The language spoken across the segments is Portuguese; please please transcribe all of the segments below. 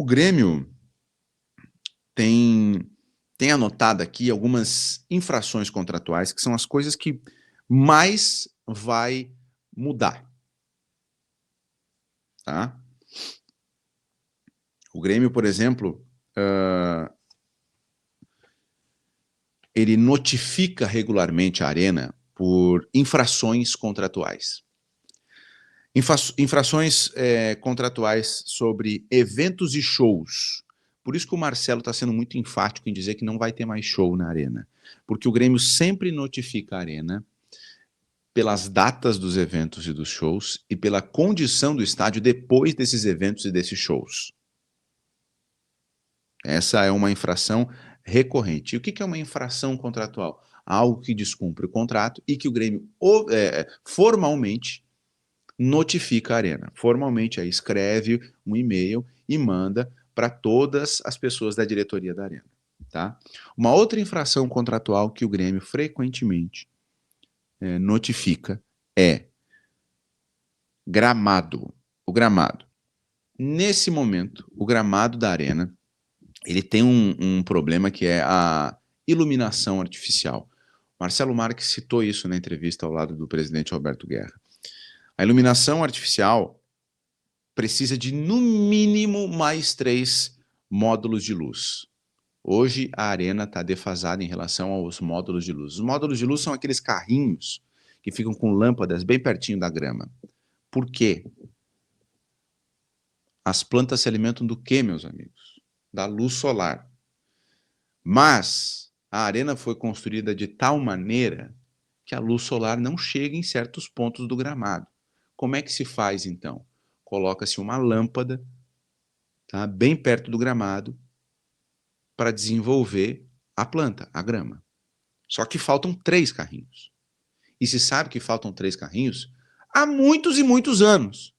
O Grêmio tem anotado aqui algumas infrações contratuais, que são as coisas que mais vai mudar, tá? O Grêmio, por exemplo, ele notifica regularmente a Arena por infrações contratuais. Infrações contratuais sobre eventos e shows. Por isso que o Marcelo está sendo muito enfático em dizer que não vai ter mais show na Arena. Porque o Grêmio sempre notifica a Arena pelas datas dos eventos e dos shows e pela condição do estádio depois desses eventos e desses shows. Essa é uma infração recorrente. E o que é uma infração contratual? Algo que descumpre o contrato e que o Grêmio formalmente notifica a Arena. Formalmente aí escreve um e-mail e manda para todas as pessoas da diretoria da Arena. Tá? Uma outra infração contratual que o Grêmio frequentemente notifica é gramado. O gramado. Nesse momento, o gramado da Arena ele tem um problema que é a iluminação artificial. Marcelo Marques citou isso na entrevista ao lado do presidente Roberto Guerra. A iluminação artificial precisa de, no mínimo, mais 3 módulos de luz. Hoje, a Arena está defasada em relação aos módulos de luz. Os módulos de luz são aqueles carrinhos que ficam com lâmpadas bem pertinho da grama. Por quê? As plantas se alimentam do quê, meus amigos? Da luz solar. Mas a Arena foi construída de tal maneira que a luz solar não chega em certos pontos do gramado. Como é que se faz, então? Coloca-se uma lâmpada, tá, bem perto do gramado para desenvolver a planta, a grama. Só que faltam 3 carrinhos. E se sabe que faltam 3 carrinhos há muitos e muitos anos.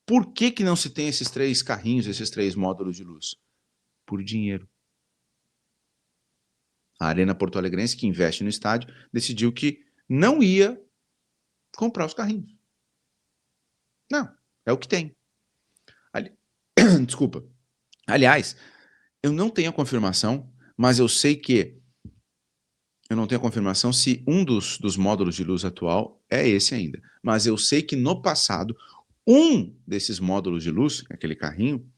Por que não se tem esses 3 carrinhos, esses 3 módulos de luz? Por dinheiro. A Arena Porto Alegrense, que investe no estádio, decidiu que não ia comprar os carrinhos. Não, é o que tem. Desculpa. Aliás, eu não tenho a confirmação, mas eu sei que eu não tenho a confirmação se um dos módulos de luz atual é esse ainda. Mas eu sei que no passado, um desses módulos de luz, aquele carrinho,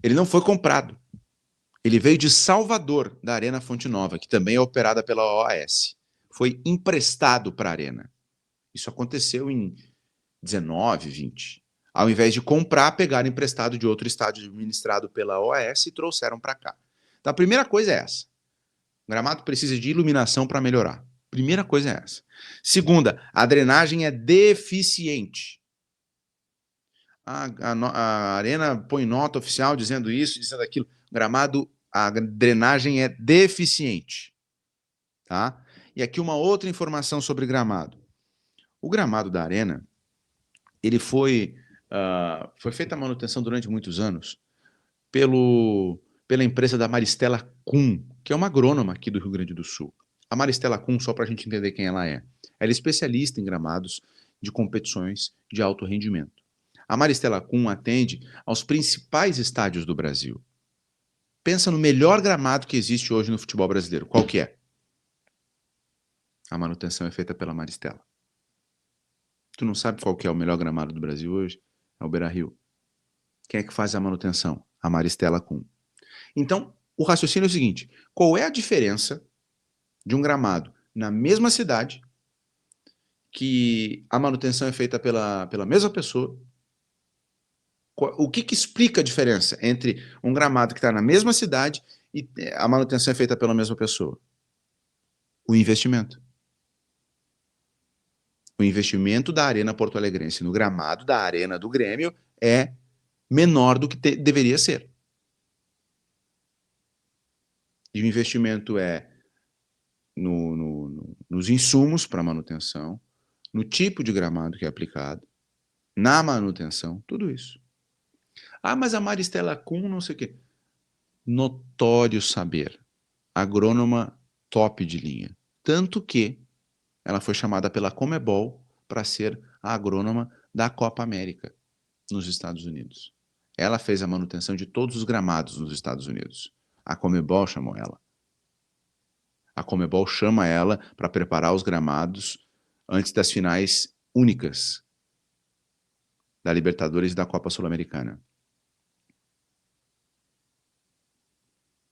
ele não foi comprado. Ele veio de Salvador, da Arena Fonte Nova, que também é operada pela OAS. Foi emprestado para a Arena. Isso aconteceu em 19, 20. Ao invés de comprar, pegaram emprestado de outro estádio administrado pela OAS e trouxeram para cá. Então a primeira coisa é essa. O gramado precisa de iluminação para melhorar. Primeira coisa é essa. Segunda, a drenagem é deficiente. A Arena põe nota oficial dizendo isso, dizendo aquilo. O gramado, a drenagem é deficiente. Tá? E aqui uma outra informação sobre gramado. O gramado da Arena, ele foi feita a manutenção durante muitos anos pela empresa da Maristela Kuhn, que é uma agrônoma aqui do Rio Grande do Sul. A Maristela Kuhn, só para a gente entender quem ela é especialista em gramados de competições de alto rendimento. A Maristela Kuhn atende aos principais estádios do Brasil. Pensa no melhor gramado que existe hoje no futebol brasileiro. Qual que é? A manutenção é feita pela Maristela. Tu não sabe qual que é o melhor gramado do Brasil hoje? É o Beira-Rio. Quem é que faz a manutenção? A Maristela Kuhn. Então, o raciocínio é o seguinte: qual é a diferença de um gramado na mesma cidade, que a manutenção é feita pela mesma pessoa? O que explica a diferença entre um gramado que está na mesma cidade e a manutenção é feita pela mesma pessoa? O investimento. O investimento da Arena Porto Alegrense no gramado da Arena do Grêmio é menor do que deveria ser. E o investimento é nos insumos para manutenção, no tipo de gramado que é aplicado, na manutenção, tudo isso. Ah, mas a Maristela Kuhn não sei o quê. Notório saber. Agrônoma top de linha. Tanto que ela foi chamada pela Comebol para ser a agrônoma da Copa América nos Estados Unidos. Ela fez a manutenção de todos os gramados nos Estados Unidos. A Conmebol chamou ela. A Conmebol chama ela para preparar os gramados antes das finais únicas da Libertadores e da Copa Sul-Americana.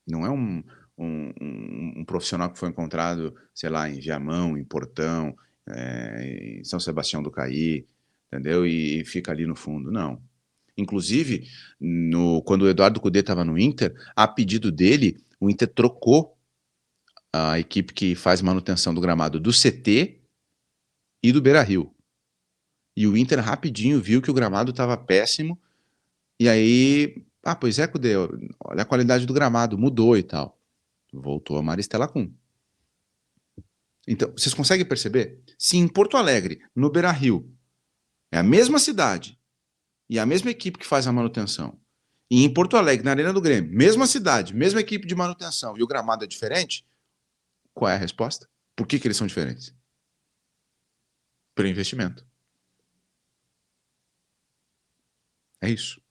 Não é um profissional que foi encontrado, sei lá, em Viamão, em Portão, em São Sebastião do Caí, entendeu? E fica ali no fundo. Não. Inclusive, quando o Eduardo Cudê estava no Inter, a pedido dele, o Inter trocou a equipe que faz manutenção do gramado do CT e do Beira-Rio. E o Inter rapidinho viu que o gramado estava péssimo, e aí, pois é, Cudê, olha a qualidade do gramado, mudou e tal. Voltou a Maristela Kuhn. Então, vocês conseguem perceber? Se em Porto Alegre, no Beira-Rio, é a mesma cidade e a mesma equipe que faz a manutenção, e em Porto Alegre, na Arena do Grêmio, mesma cidade, mesma equipe de manutenção e o gramado é diferente, qual é a resposta? Por que eles são diferentes? Pelo investimento. É isso.